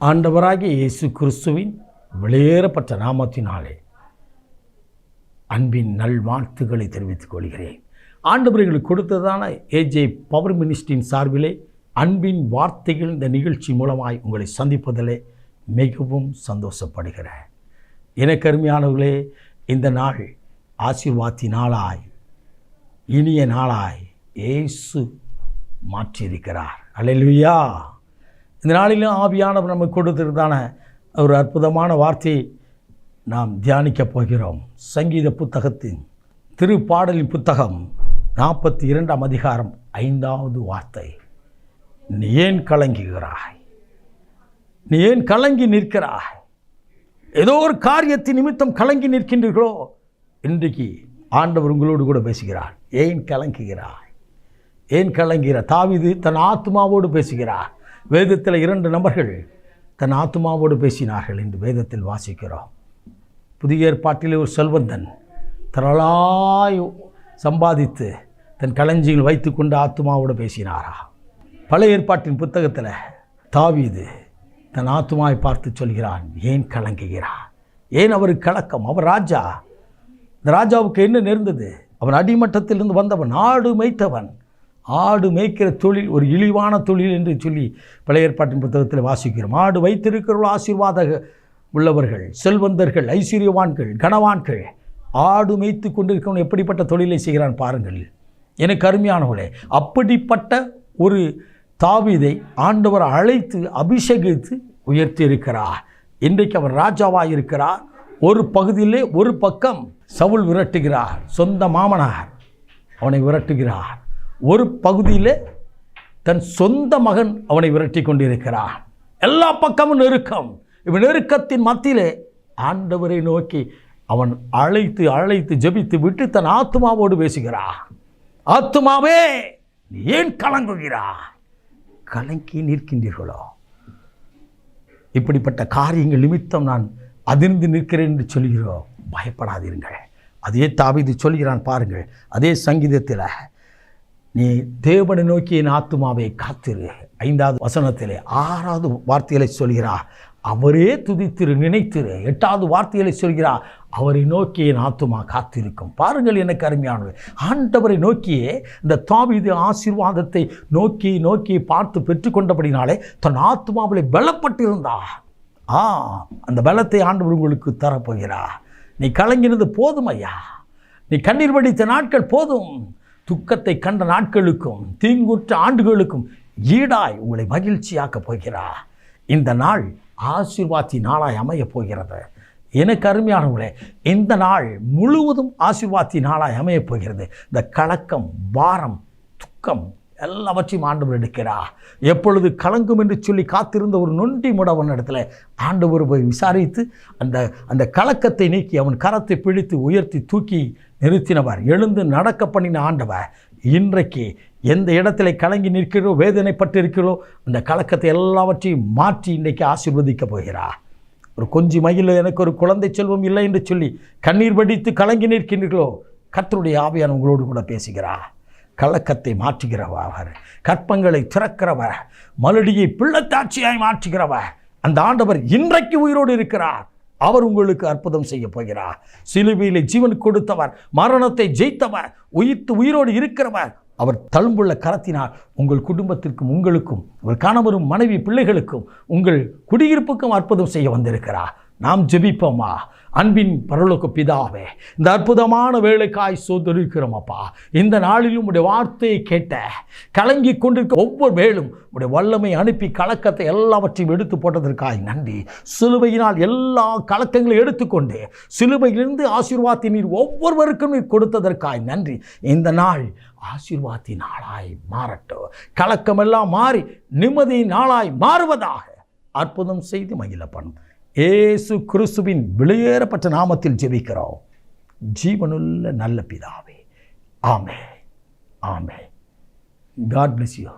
ஆண்டவராகிய இயேசு கிறிஸ்துவின் வெளியேறப்பட்ட நாமத்தினாலே அன்பின் நல்வாழ்த்துக்களை தெரிவித்துக் கொள்கிறேன். ஆண்டவர்களுக்கு கொடுத்ததான ஏஜே பவர் மினிஸ்ட்ரியின் சார்பிலே அன்பின் வார்த்தைகள் இந்த நிகழ்ச்சி மூலமாய் உங்களை சந்திப்பதிலே மிகவும் சந்தோஷப்படுகிறேன். எனக்கு அருமையானவர்களே, இந்த நாள் ஆசீர்வாதி நாளாய், இனிய நாளாய் இயேசு மாற்றியிருக்கிறார். அல்லேலூயா. இந்த நாளிலும் ஆவியானவர் நமக்கு கொடுத்திருந்தான ஒரு அற்புதமான வார்த்தையை நாம் தியானிக்கப் போகிறோம். சங்கீத புத்தகத்தின் திருப்பாடலின் புத்தகம் 42ஆம் அதிகாரம் 5வது வார்த்தை. நீ ஏன் கலங்குகிறாய்? நீ ஏன் கலங்கி நிற்கிறாய்? ஏதோ ஒரு காரியத்தின் நிமித்தம் கலங்கி நிற்கின்றீர்களோ? இன்றைக்கு ஆண்டவர் உங்களோடு கூட பேசுகிறார். ஏன் கலங்குகிறாய்? ஏன் கலங்குகிறார்? தாவீது தன் ஆத்மாவோடு பேசுகிறார். வேதத்தில் 2 நபர்கள் தன் ஆத்மாவோடு பேசினார்கள் என்று வேதத்தில் வாசிக்கிறோம். புதிய ஏற்பாட்டிலே ஒரு செல்வந்தன் திரளாய் சம்பாதித்து தன் களஞ்சியில் வைத்து கொண்டு ஆத்மாவோடு பேசினாரா? பழைய ஏற்பாட்டின் புத்தகத்தில் தாவீது தன் ஆத்மாவை பார்த்து சொல்கிறான், ஏன் கலங்குகிறான்? ஏன் அவருக்கு கலக்கம்? அவர் ராஜா. இந்த ராஜாவுக்கு என்ன நேர்ந்தது? அவன் அடிமட்டத்திலிருந்து வந்தவன், ஆடு மேய்த்தவன். ஆடு மேய்க்கிற தொழில் ஒரு இழிவான தொழில் என்று சொல்லி பழைய ஏற்பாட்டின் புத்தகத்தில் வாசிக்கிறோம். ஆடு வைத்திருக்கிறவர்கள் ஆசீர்வாத உள்ளவர்கள், செல்வந்தர்கள், ஐஸ்வர்யவான்கள், கனவான்கள். ஆடு மேய்த்து கொண்டிருக்கிறவன் எப்படிப்பட்ட தொழிலை செய்கிறான் பாருங்கள். எனக்கு அருமையானவர்களே, அப்படிப்பட்ட ஒரு தாவீதை ஆண்டவர் அழைத்து அபிஷேகித்து உயர்த்தி இருக்கிறார். இன்றைக்கு அவர் ராஜாவாக இருக்கிறார். ஒரு பகுதியிலே ஒரு பக்கம் சவுல் விரட்டுகிறார், சொந்த மாமனார் அவனை விரட்டுகிறார். ஒரு பகுதியில் தன் சொந்த மகன் அவனை விரட்டி கொண்டிருக்கிறான். எல்லா பக்கமும் நெருக்கம். இவன் நெருக்கத்தின் மத்தியிலே ஆண்டவரை நோக்கி அவன் அழைத்து அழைத்து ஜெபித்து விட்டு தன் ஆத்மாவோடு பேசுகிறான். ஆத்மாவே, ஏன் கலங்குகிறாய்? கலங்கி நிற்கின்றீர்களோ? இப்படிப்பட்ட காரியங்கள் நிமித்தம் நான் அதிர்ந்து நிற்கிறேன் என்று சொல்கிறோம். பயப்படாதீர்கள். அதே தாவீது சொல்கிறான் பாருங்கள். அதே சங்கீதத்தில், நீ தேவனை நோக்கி என் ஆத்துமாவை காத்திரு. 5வது வசனத்திலே 6வது வார்த்தைகளை சொல்கிறார், அவரே துதித்திரு, நினைத்திரு. 8வது வார்த்தைகளை சொல்கிறார், அவரை நோக்கி என் ஆத்துமா காத்திருக்கும். பாருங்கள் எனக்கு அருமையானது. ஆண்டவரை நோக்கியே இந்த தாவீது ஆசீர்வாதத்தை நோக்கி நோக்கி பார்த்து பெற்றுக்கொண்டபடினாலே தன் ஆத்துமாவிலே பலப்பட்டிருந்தார். அந்த பலத்தை ஆண்டவர் உங்களுக்கு தரப்போகிறார். நீ கலங்கினது போதும் ஐயா. நீ கண்ணீர் வடித்த நாட்கள் போதும். துக்கத்தை கண்ட நாட்களுக்கும் தீங்குற்ற ஆண்டுகளுக்கும் ஈடாய் உங்களை மகிழ்ச்சியாக்கப் போகிறார். இந்த நாள் ஆசீர்வாதி நாளாய் அமையப் போகிறது. எனக்கு அருமையானவர்களே, இந்த நாள் முழுவதும் ஆசீர்வாதி நாளாய் அமையப் போகிறது. இந்த கலக்கம், பாரம், துக்கம் எல்லாவற்றையும் ஆண்டவர் எடுக்கிறார். எப்பொழுது கலங்கும் என்று சொல்லி காத்திருந்த ஒரு நொண்டி முடவன் இடத்துல ஆண்டவர் போய் விசாரித்து அந்த கலக்கத்தை நீக்கி அவன் கரத்தை பிடித்து உயர்த்தி தூக்கி நிறுத்தினவர், எழுந்து நடக்க பண்ணின ஆண்டவர் இன்றைக்கு எந்த இடத்துல கலங்கி நிற்கிறோ, வேதனைப்பட்டு இருக்கிறோ, அந்த கலக்கத்தை எல்லாவற்றையும் மாற்றி இன்றைக்கு ஆசீர்வதிக்க போகிறார். ஒரு கொஞ்சி மயில் எனக்கு ஒரு குழந்தை செல்வம் இல்லை என்று சொல்லி கண்ணீர் வடித்து கலங்கி நிற்கின்றீர்களோ, கர்த்தருடைய ஆவியானவர் உங்களோடு கூட பேசுகிறார். கலக்கத்தை மாற்றுகிறவர், கற்பங்களை திறக்கிறவர், மலடியை பிள்ளைத்தாட்சியாய் மாற்றுகிறவர் அந்த ஆண்டவர் இன்றைக்கு உயிரோடு இருக்கிறார். அவர் உங்களுக்கு அற்புதம் செய்ய போகிறார். சிலுவையில் ஜீவன் கொடுத்தவர், மரணத்தை ஜெயித்தவர், உயிரோடு இருக்கிறவர். அவர் தழும்புள்ள கரத்தினால் உங்கள் குடும்பத்திற்கும், உங்களுக்கும், உங்கள் கணவரும் மனைவி பிள்ளைகளுக்கும், உங்கள் குடியிருப்புக்கும் அற்புதம் செய்ய வந்திருக்கிறார். நாம் ஜெபிப்போமா? அன்பின் பரலோக பிதாவே, இந்த அற்புதமான வேலைக்காய் சோதரிக்கிறோம் அப்பா. இந்த நாளிலும் உடைய வார்த்தையை கேட்ட கலங்கி கொண்டிருக்க ஒவ்வொரு வேளும் உடைய வல்லமை அனுப்பி கலக்கத்தை எல்லாவற்றையும் எடுத்து போட்டதற்காய் நன்றி. சிலுவையினால் எல்லா கலக்கங்களையும் எடுத்துக்கொண்டு சிலுவையிலிருந்து ஆசீர்வாதத்தை நீர் ஒவ்வொருவருக்கும் நீர் கொடுத்ததற்காய் நன்றி. இந்த நாள் ஆசீர்வாதத்தின் நாளாய் மாறட்டும். கலக்கமெல்லாம் மாறி நிம்மதியின் நாளாய் மாறுவதாக அற்புதம் செய்து மகிழ பண்ணும். இயேசு கிறிஸ்துவின் வெளியேறப்பட்ட நாமத்தில் ஜெபிக்கிறோம் ஜீவனுள்ள நல்ல பிதாவே. ஆமென். ஆமென். God bless you.